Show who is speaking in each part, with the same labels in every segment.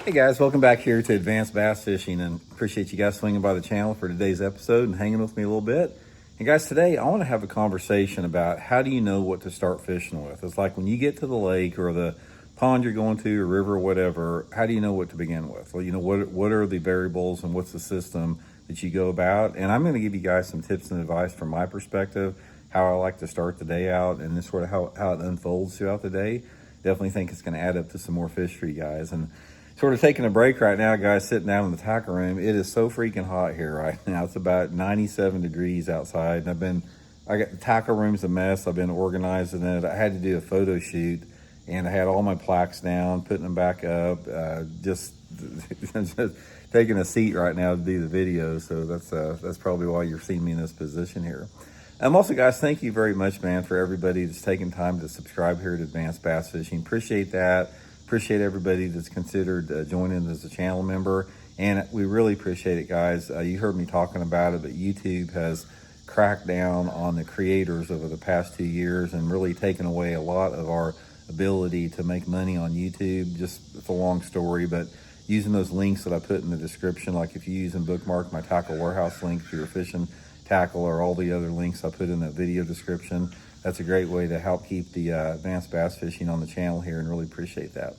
Speaker 1: Hey guys, welcome back here to Advanced Bass Fishing, and appreciate you guys swinging by the channel for today's episode and hanging with me a little bit. And guys, today I want to have a conversation about how do you know what to start fishing with. It's like when you get to the lake or the pond you're going to, or river or whatever, how do you know what to begin with? Well, what are the variables and what's the system that you go about? And I'm going to give you guys some tips and advice from my perspective, how I like to start the day out, and this sort of how it unfolds throughout the day. Definitely think it's going to add up to some more fish for you guys. And sort of taking a break right now, guys, sitting down in the tackle room. It is so freaking hot here right now. It's about 97 degrees outside. And I got the tackle room's a mess. I've been organizing it. I had to do a photo shoot and I had all my plaques down, putting them back up, just taking a seat right now to do the video. So that's probably why you're seeing me in this position here. Also, guys, thank you very much, man, for everybody that's taking time to subscribe here at Advanced Bass Fishing. Appreciate that. Appreciate everybody that's considered joining as a channel member, and we really appreciate it, guys. You heard me talking about it, but YouTube has cracked down on the creators over the past 2 years and really taken away a lot of our ability to make money on YouTube. Just, it's a long story, but using those links that I put in the description, like if you use and bookmark my tackle warehouse link for your fishing tackle or all the other links I put in that video description, that's a great way to help keep the advanced bass fishing on the channel here, and really appreciate that.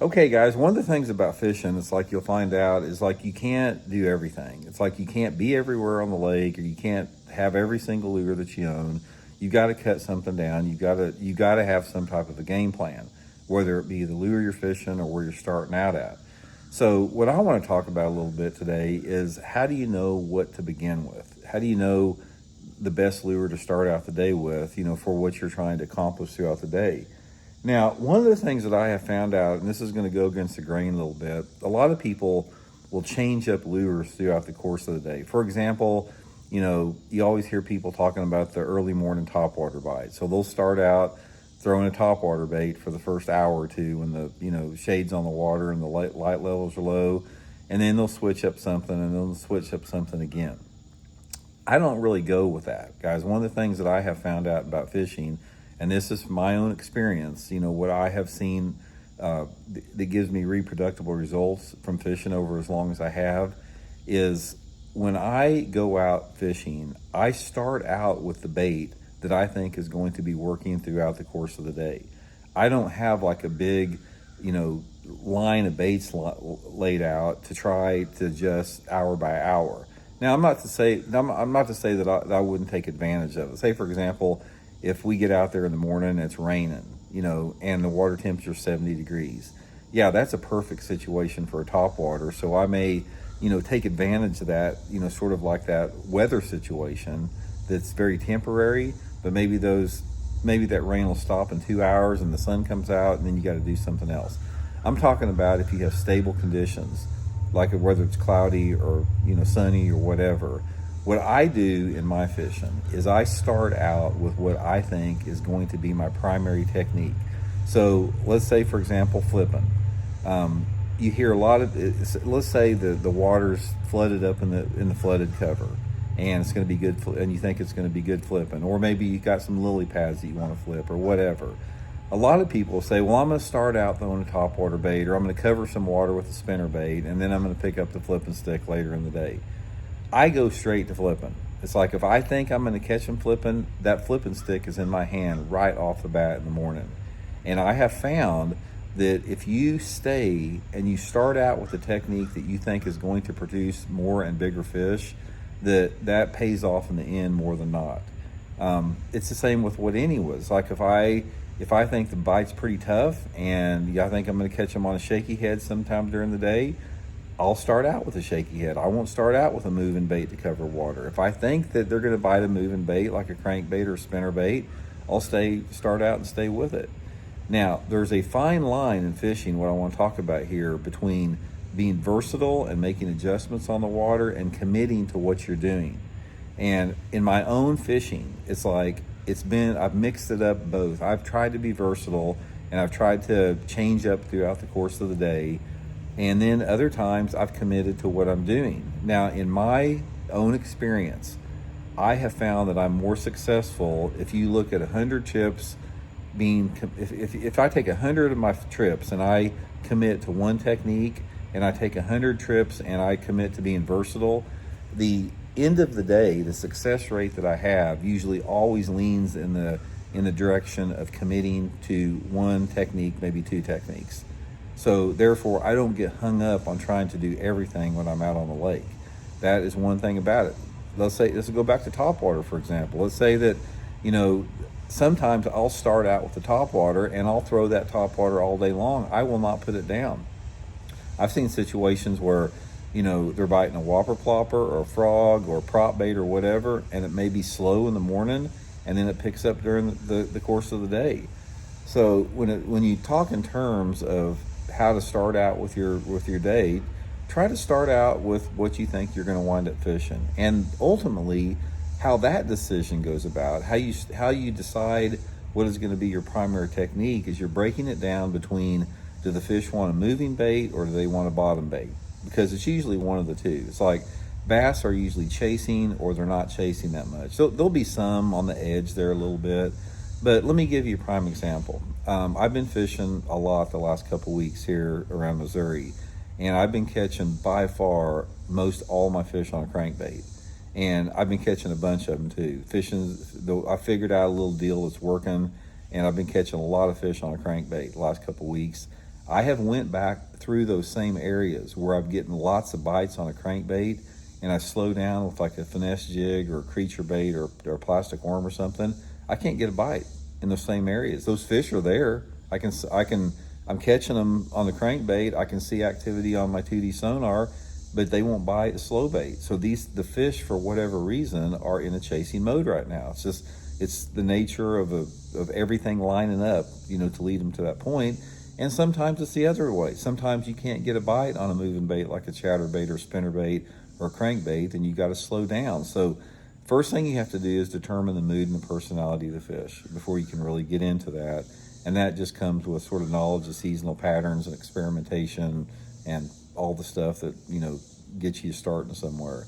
Speaker 1: Okay, guys, one of the things about fishing, it's like you'll find out, is like you can't do everything. It's like you can't be everywhere on the lake, or you can't have every single lure that you own. You got to cut something down. You got to have some type of a game plan, whether it be the lure you're fishing or where you're starting out at. So what I want to talk about a little bit today is how do you know what to begin with? How do you know the best lure to start out the day with, for what you're trying to accomplish throughout the day? Now, one of the things that I have found out, and this is going to go against the grain a little bit, a lot of people will change up lures throughout the course of the day. For example, you always hear people talking about the early morning topwater bite. So they'll start out throwing a topwater bait for the first hour or two when the shade's on the water and the light levels are low, and then they'll switch up something, and then they'll switch up something again. I don't really go with that, guys. One of the things that I have found out about fishing, and this is my own experience, what I have seen that gives me reproducible results from fishing over as long as I have, is when I go out fishing, I start out with the bait that I think is going to be working throughout the course of the day. I don't have like a big, line of baits laid out to try to adjust hour by hour. Now, I'm not to say that I wouldn't take advantage of it. Say, for example, if we get out there in the morning and it's raining, and the water temperature is 70 degrees. Yeah, that's a perfect situation for a topwater. So I may, take advantage of that, sort of like that weather situation that's very temporary, but maybe that rain will stop in 2 hours and the sun comes out and then you got to do something else. I'm talking about if you have stable conditions, like whether it's cloudy or, sunny or whatever. What I do in my fishing is I start out with what I think is going to be my primary technique. So let's say, for example, flipping. You hear a lot of, let's say the water's flooded up in the flooded cover, and it's going to be good, and you think it's going to be good flipping, or maybe you got some lily pads that you want to flip or whatever. A lot of people say, well, I'm going to start out throwing a topwater bait, or I'm going to cover some water with a spinner bait, and then I'm going to pick up the flipping stick later in the day. I go straight to flipping. It's like if I think I'm going to catch them flipping, that flipping stick is in my hand right off the bat in the morning. And I have found that if you stay and you start out with a technique that you think is going to produce more and bigger fish, that pays off in the end more than not. It's the same with what any was. Like if I think the bite's pretty tough and I think I'm going to catch them on a shaky head sometime during the day, I'll start out with a shaky head. I won't start out with a moving bait to cover water. If I think that they're going to bite a moving bait like a crankbait or a spinner bait, I'll start out and stay with it. Now, there's a fine line in fishing, what I want to talk about here, between being versatile and making adjustments on the water and committing to what you're doing. And in my own fishing, it's like I've mixed it up both. I've tried to be versatile and I've tried to change up throughout the course of the day. And then other times I've committed to what I'm doing. Now, in my own experience, I have found that I'm more successful if you look at 100 chips if I take 100 of my trips and I commit to one technique, and I take 100 trips and I commit to being versatile, the end of the day, the success rate that I have usually always leans in the direction of committing to one technique, maybe two techniques. So therefore, I don't get hung up on trying to do everything when I'm out on the lake. That is one thing about it. Let's go back to topwater, for example. Let's say that, you know, sometimes I'll start out with the topwater and I'll throw that topwater all day long. I will not put it down. I've seen situations where, you know, they're biting a whopper plopper or a frog or prop bait or whatever, and it may be slow in the morning, and then it picks up during the course of the day. So when you talk in terms of how to start out with your day, try to start out with what you think you're going to wind up fishing, and ultimately how that decision goes about, how you decide what is going to be your primary technique, is you're breaking it down between, do the fish want a moving bait or do they want a bottom bait? Because it's usually one of the two. It's like bass are usually chasing or they're not chasing that much. So there'll be some on the edge there a little bit. But let me give you a prime example. I've been fishing a lot the last couple weeks here around Missouri, and I've been catching by far most all my fish on a crankbait. And I've been catching a bunch of them too. I figured out a little deal that's working, and I've been catching a lot of fish on a crankbait the last couple weeks. I have went back through those same areas where I'm getting lots of bites on a crankbait, and I slow down with like a finesse jig or a creature bait or a plastic worm or something. I can't get a bite in those same areas. Those fish are there. I'm catching them on the crankbait. I can see activity on my 2D sonar, but they won't bite a slow bait. So the fish, for whatever reason, are in a chasing mode right now. It's the nature of everything lining up, you know, to lead them to that point. And sometimes it's the other way. Sometimes you can't get a bite on a moving bait like a chatterbait or spinnerbait or crankbait, and you got to slow down. So first thing you have to do is determine the mood and the personality of the fish before you can really get into that. And that just comes with sort of knowledge of seasonal patterns and experimentation and all the stuff that, you know, gets you starting somewhere.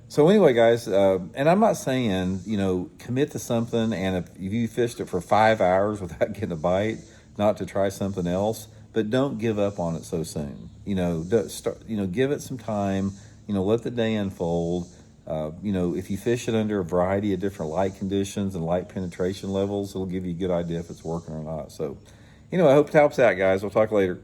Speaker 1: So anyway, guys, and I'm not saying, you know, commit to something, and if you fished it for 5 hours without getting a bite, not to try something else, but don't give up on it so soon. You know, give it some time. You know, let the day unfold. You know, if you fish it under a variety of different light conditions and light penetration levels, it'll give you a good idea if it's working or not. So, you know, I hope it helps out, guys. We'll talk later.